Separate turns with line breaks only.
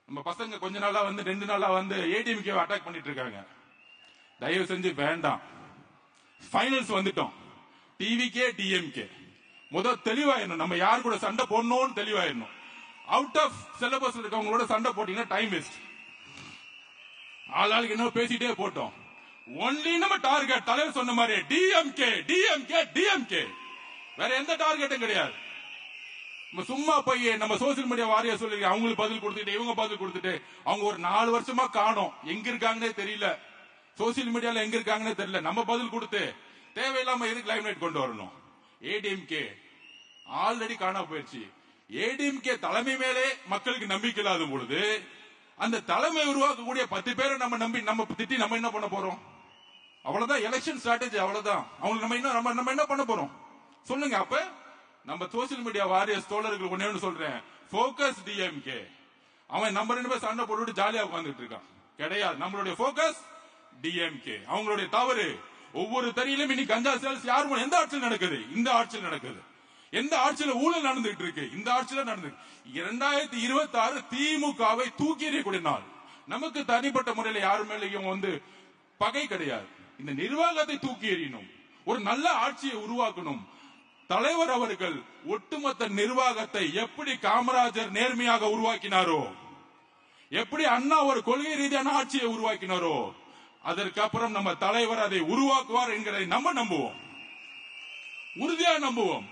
நம்ம பசங்க கொஞ்ச நாளா வந்து 2 நாளா வந்து ஏடிஎம்கே அட்டாக் பண்ணிட்டு இருக்காங்க. தயவு செஞ்சு வேண்டாம். ஃபைனல்ஸ் வந்துட்டோம். டிவிகே டிஎம்கே தெளிவாயிடணும். நம்ம யாரு கூட சண்டை போடணும்னு தெளிவாயிடணும். அவுட் ஆஃப் சிலபஸ் இருக்கவங்களோட சண்டை போட்டீங்கன்னா டைம் வேஸ்ட். ஆளாளுக்கு என்ன பேசிட்டே போட்டோம். ஒன்லி நம்ம டார்கெட் தலைவர் சொன்ன மாதிரி டிஎம்கே டிஎம்கே டிஎம்கே, வேற எந்த டார்கெட்டும் கிடையாது. நம்ம சும்மா போய் நம்ம சோசியல் மீடியா வாரியா சொல்லி அவங்களுக்கு பதில் கொடுத்துட்டு இவங்க பதில் கொடுத்துட்டு அவங்க ஒரு 4 வருஷமா காணோம், எங்க இருக்காங்கன்னே தெரியல. சோசியல் மீடியால எங்க இருக்காங்கன்னே தெரியல. நம்ம பதில் கொடுத்து தேவையில்லாம எதுக்கு லைம் லைட் கொண்டு வரணும்? ஏடிஎம்கே ஆல்ரெடி காணாம போயிடுச்சு. ஏடிஎம்கே தலைமை மேலே மக்களுக்கு நம்பிக்கை இல்லாத பொழுது அந்த தலைமை உருவாக்கக்கூடிய 10 பேரை நம்ம நம்பி நம்ம திட்டி நம்ம என்ன பண்ண போறோம்? அவ்வளவுதான் எலெக்ஷன் ஸ்ட்ராட்டஜி, அவ்வளவுதான். அவங்களுக்கு நம்ம என்ன பண்ண போறோம் சொல்லுங்க. அப்ப நம்ம சோசியல் மீடியா வாரியர்ஸ் தோழர்கள் ஒண்ணு சொல்றேன், போக்கஸ் டிஎம்கே. அவன் நம்ம 2 பேர் சண்டை போட்டுட்டு ஜாலியா உட்கார்ந்துட்டு இருக்கான். கிடையாது, நம்மளுடைய போக்கஸ் டிஎம்கே. அவங்களுடைய தவறு ஒவ்வொரு தறியிலும் இன்னைக்கு கஞ்சா சேல்ஸ் யார் எந்த ஆட்சியில் நடக்குது? இந்த ஆட்சியில் நடக்குது. எந்த ஆட்சியில ஊழல் நடந்துட்டு இருக்கு? இந்த ஆட்சியில நடந்து. 2026 திமுகவை தூக்கி எறியக்கூடிய நாள். நமக்கு தனிப்பட்ட முறையில் யாரு மேலேயும் வந்து பகை கிடையாது. இந்த நிர்வாகத்தை தூக்கி எறியணும், ஒரு நல்ல ஆட்சியை உருவாக்கணும். தலைவர் அவர்கள் ஒட்டுமொத்த நிர்வாகத்தை எப்படி காமராஜர் நேர்மையாக உருவாக்கினாரோ, எப்படி அண்ணா ஒரு கொள்கை ரீதியான ஆட்சியை உருவாக்கினாரோ, அதற்கப்புறம் நம்ம தலைவர் அதை உருவாக்குவார் என்கிறதை நம்ம நம்புவோம், உறுதியாக நம்புவோம்.